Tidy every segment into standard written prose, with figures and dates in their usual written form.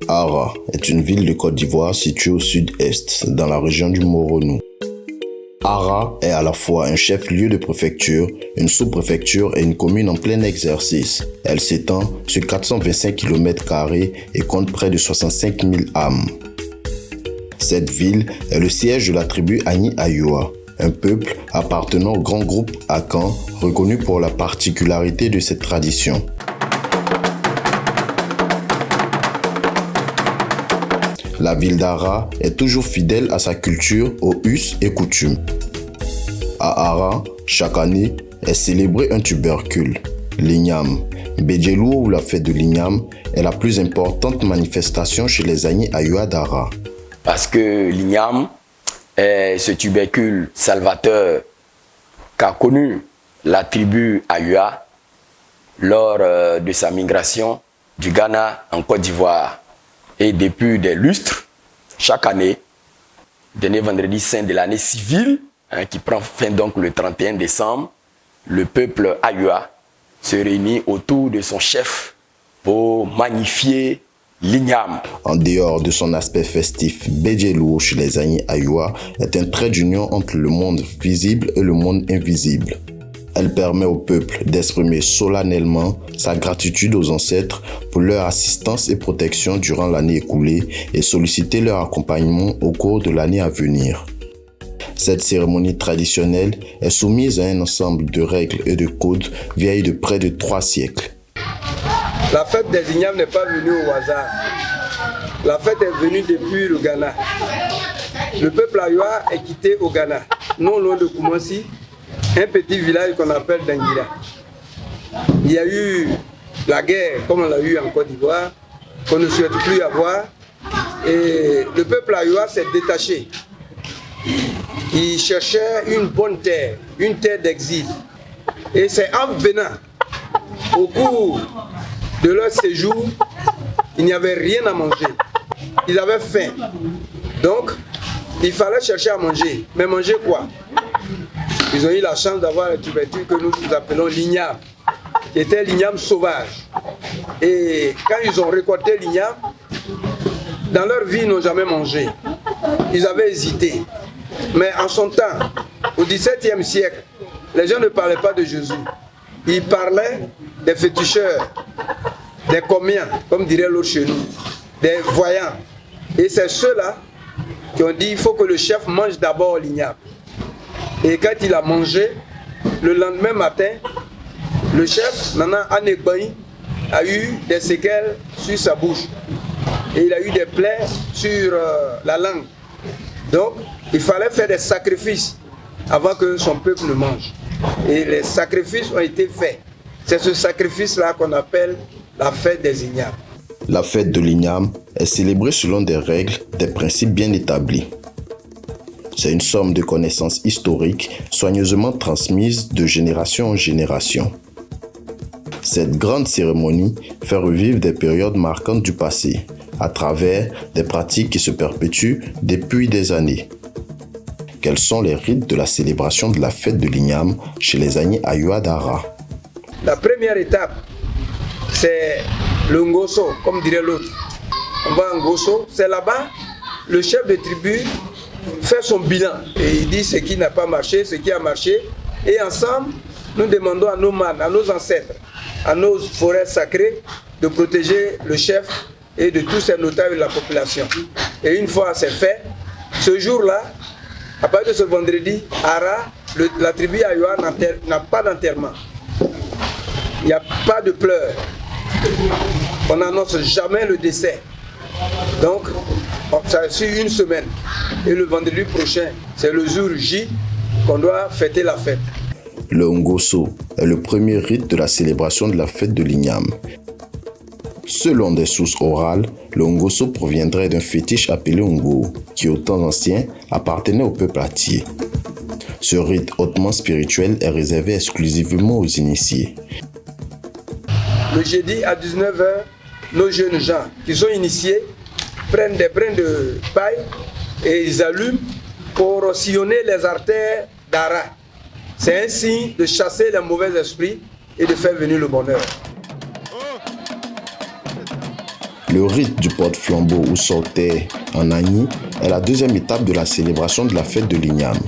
Ara est une ville de Côte d'Ivoire située au sud-est, dans la région du Moronou. Ara est à la fois un chef-lieu de préfecture, une sous-préfecture et une commune en plein exercice. Elle s'étend sur 425 km² et compte près de 65 000 âmes. Cette ville est le siège de la tribu Agni Ayua, un peuple appartenant au grand groupe Akan, reconnu pour la particularité de cette tradition. La ville d'Ara est toujours fidèle à sa culture, aux us et coutumes. À Ara, chaque année, est célébré un tubercule, l'igname. Bédjelou, ou la fête de l'igname, est la plus importante manifestation chez les Agni Ayua d'Ara. Parce que l'igname est ce tubercule salvateur qu'a connu la tribu Ayua lors de sa migration du Ghana en Côte d'Ivoire. Et depuis des lustres, chaque année, dernier vendredi saint de l'année civile, qui prend fin donc le 31 décembre, le peuple Ayua se réunit autour de son chef pour magnifier l'igname. En dehors de son aspect festif, Bédjelou chez les Agni Ayua est un trait d'union entre le monde visible et le monde invisible. Elle permet au peuple d'exprimer solennellement sa gratitude aux ancêtres pour leur assistance et protection durant l'année écoulée et solliciter leur accompagnement au cours de l'année à venir. Cette cérémonie traditionnelle est soumise à un ensemble de règles et de codes vieilles de près de 3 siècles. La fête des ignames n'est pas venue au hasard. La fête est venue depuis le Ghana. Le peuple Ayua est quitté au Ghana, non loin de Koumassi, un petit village qu'on appelle Dangira. Il y a eu la guerre, comme on l'a eu en Côte d'Ivoire, qu'on ne souhaite plus avoir. Et le peuple Ayua s'est détaché. Ils cherchaient une bonne terre, une terre d'exil. Et c'est en venant, au cours de leur séjour, il n'y avait rien à manger. Ils avaient faim. Donc, il fallait chercher à manger. Mais manger quoi? Ils ont eu la chance d'avoir la tubercule que nous appelons l'igname, qui était l'igname sauvage. Et quand ils ont récolté l'igname, dans leur vie, ils n'ont jamais mangé. Ils avaient hésité. Mais en son temps, au XVIIe siècle, les gens ne parlaient pas de Jésus. Ils parlaient des féticheurs, des commiens, comme dirait l'autre chez nous, des voyants. Et c'est ceux-là qui ont dit qu'il faut que le chef mange d'abord l'igname. Et quand il a mangé, le lendemain matin, le chef, Nana Anekbaï, a eu des séquelles sur sa bouche. Et il a eu des plaies sur la langue. Donc, il fallait faire des sacrifices avant que son peuple ne mange. Et les sacrifices ont été faits. C'est ce sacrifice-là qu'on appelle la fête des ignames. La fête de l'igname est célébrée selon des règles, des principes bien établis. C'est une somme de connaissances historiques soigneusement transmises de génération en génération. Cette grande cérémonie fait revivre des périodes marquantes du passé, à travers des pratiques qui se perpétuent depuis des années. Quels sont les rites de la célébration de la fête de l'igname chez les Agni Ayua d'Ara? La première étape, c'est le Ngoso, comme dirait l'autre. On va en Ngoso, c'est là-bas, le chef de tribu fait son bilan et il dit ce qui n'a pas marché, ce qui a marché. Et ensemble, nous demandons à nos mânes, à nos ancêtres, à nos forêts sacrées de protéger le chef et de tous ces notables de la population. Et une fois c'est fait, ce jour-là, à partir de ce vendredi, Ara, la tribu Ayua n'a pas d'enterrement. Il n'y a pas de pleurs. On n'annonce jamais le décès. Donc, ça suit une semaine. Et le vendredi prochain, c'est le jour J qu'on doit fêter la fête. Le Ngoso est le premier rite de la célébration de la fête de l'igname. Selon des sources orales, le Ngoso proviendrait d'un fétiche appelé Ngo, qui au temps ancien appartenait au peuple Atié. Ce rite hautement spirituel est réservé exclusivement aux initiés. Le jeudi à 19 h, nos jeunes gens qui sont initiés prennent des brins de paille et ils allument pour sillonner les artères d'Ara. C'est un signe de chasser les mauvais esprits et de faire venir le bonheur. Le rite du porte-flambeau ou sortie en Agni est la deuxième étape de la célébration de la fête de l'Igname.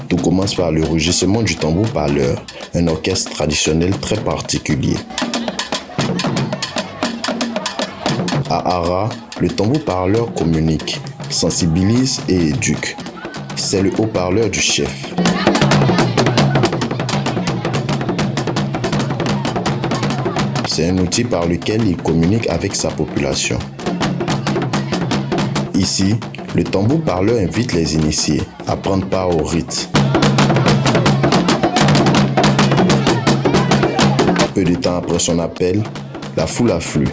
Tout commence par le rugissement du tambour-parleur, un orchestre traditionnel très particulier. À Ara, le tambour-parleur communique, sensibilise et éduque. C'est le haut-parleur du chef. C'est un outil par lequel il communique avec sa population. Ici, le tambour-parleur invite les initiés à prendre part au rite. Peu de temps après son appel, la foule afflue.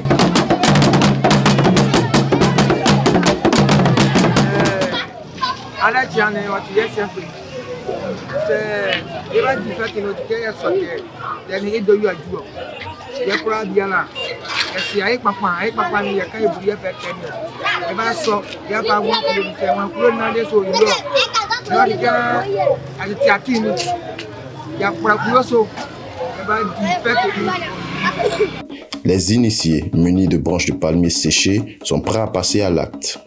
Les initiés, munis de branches de palmier séchées, sont prêts à passer à l'acte.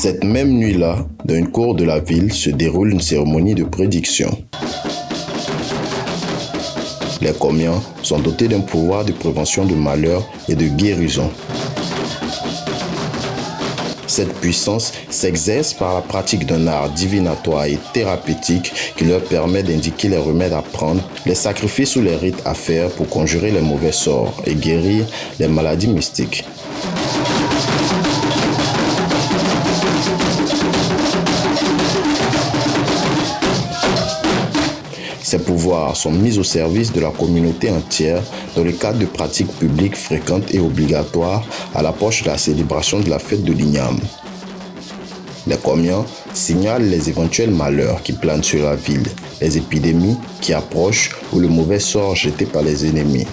Cette même nuit-là, dans une cour de la ville, se déroule une cérémonie de prédiction. Les Komians sont dotés d'un pouvoir de prévention de malheurs et de guérison. Cette puissance s'exerce par la pratique d'un art divinatoire et thérapeutique qui leur permet d'indiquer les remèdes à prendre, les sacrifices ou les rites à faire pour conjurer les mauvais sorts et guérir les maladies mystiques. Ces pouvoirs sont mis au service de la communauté entière dans le cadre de pratiques publiques fréquentes et obligatoires à l'approche de la célébration de la fête de l'Igname. Les Komians signalent les éventuels malheurs qui planent sur la ville, les épidémies qui approchent ou le mauvais sort jeté par les ennemis.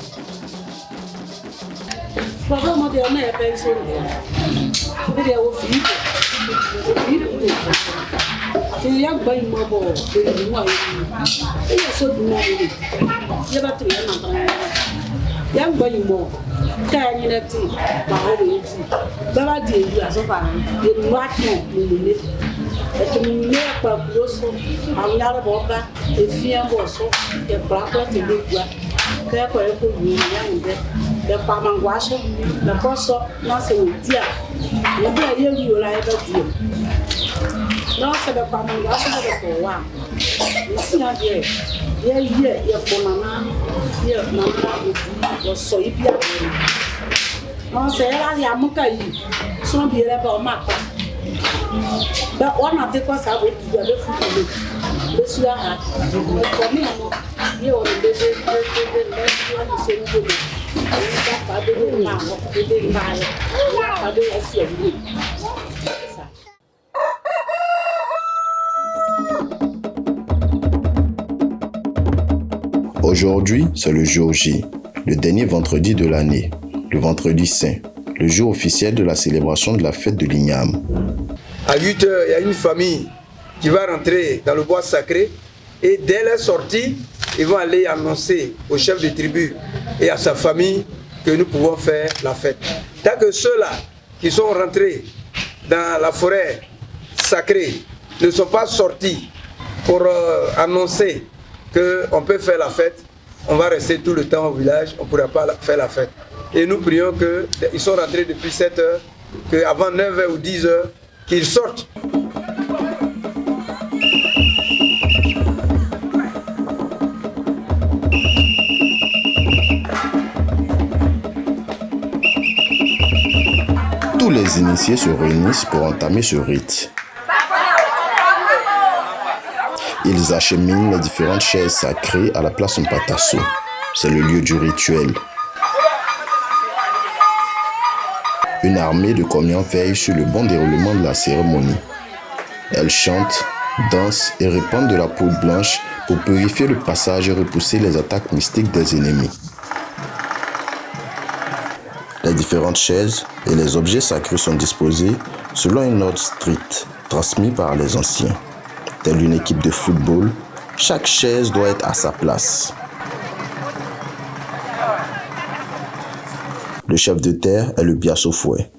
Non, c'est le commandant, c'est le pouvoir. Ici, il y a non, c'est là, il y a mon cahier. Son billet est pas mal. Ben, on a dit quoi ça veut dire le football. Le soir, il y a Aujourd'hui, c'est le jour J, le dernier vendredi de l'année, le vendredi saint, le jour officiel de la célébration de la fête de l'Igname. À 8 h, il y a une famille qui va rentrer dans le bois sacré et dès leur sortie, ils vont aller annoncer au chef de tribu et à sa famille que nous pouvons faire la fête. Tant que ceux-là qui sont rentrés dans la forêt sacrée ne sont pas sortis pour annoncer qu'on peut faire la fête, on va rester tout le temps au village, on ne pourra pas faire la fête. Et nous prions qu'ils sont rentrés depuis 7 h, qu'avant 9 h ou 10 h, qu'ils sortent. Tous les initiés se réunissent pour entamer ce rite. Ils acheminent les différentes chaises sacrées à la place Mpatasso. C'est le lieu du rituel. Une armée de Komians veille sur le bon déroulement de la cérémonie. Elles chantent, dansent et répandent de la poudre blanche pour purifier le passage et repousser les attaques mystiques des ennemis. Les différentes chaises et les objets sacrés sont disposés selon un ordre strict transmis par les anciens. Telle une équipe de football, chaque chaise doit être à sa place. Le chef de terre est le Biasso-Fouet,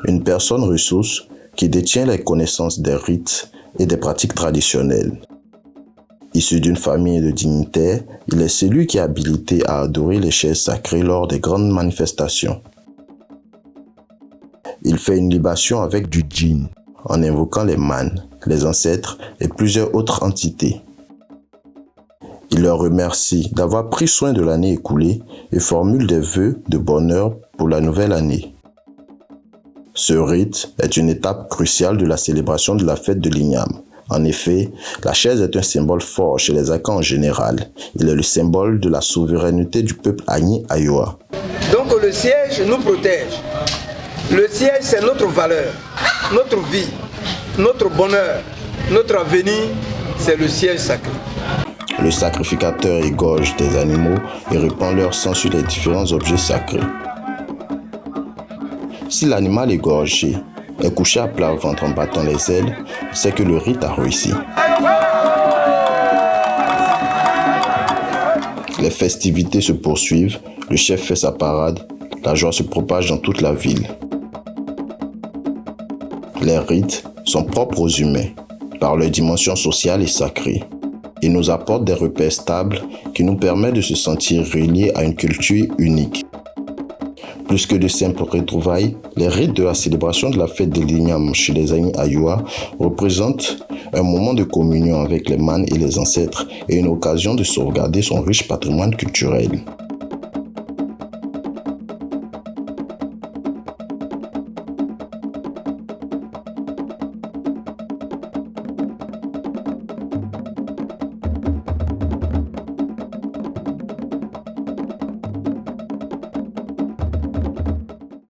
une personne ressource qui détient les connaissances des rites et des pratiques traditionnelles. Issu d'une famille de dignitaires, il est celui qui est habilité à adorer les chaises sacrées lors des grandes manifestations. Il fait une libation avec du djinn, en invoquant les mânes, les ancêtres et plusieurs autres entités. Il leur remercie d'avoir pris soin de l'année écoulée et formule des vœux de bonheur pour la nouvelle année. Ce rite est une étape cruciale de la célébration de la fête de l'Igname. En effet, la chaise est un symbole fort chez les Akans en général. Il est le symbole de la souveraineté du peuple Agni Ayoa. Donc le siège nous protège. Le siège, c'est notre valeur, notre vie, notre bonheur, notre avenir, c'est le siège sacré. Le sacrificateur égorge des animaux et répand leur sang sur les différents objets sacrés. Si l'animal égorgé est couché à plat ventre en battant les ailes, c'est que le rite a réussi. Les festivités se poursuivent, le chef fait sa parade, la joie se propage dans toute la ville. Les rites sont propres aux humains, par leur dimension sociale et sacrée. Ils nous apportent des repères stables qui nous permettent de se sentir reliés à une culture unique. Plus que de simples retrouvailles, les rites de la célébration de la fête de l'Igname chez les Agni Ayoa représentent un moment de communion avec les mânes et les ancêtres et une occasion de sauvegarder son riche patrimoine culturel.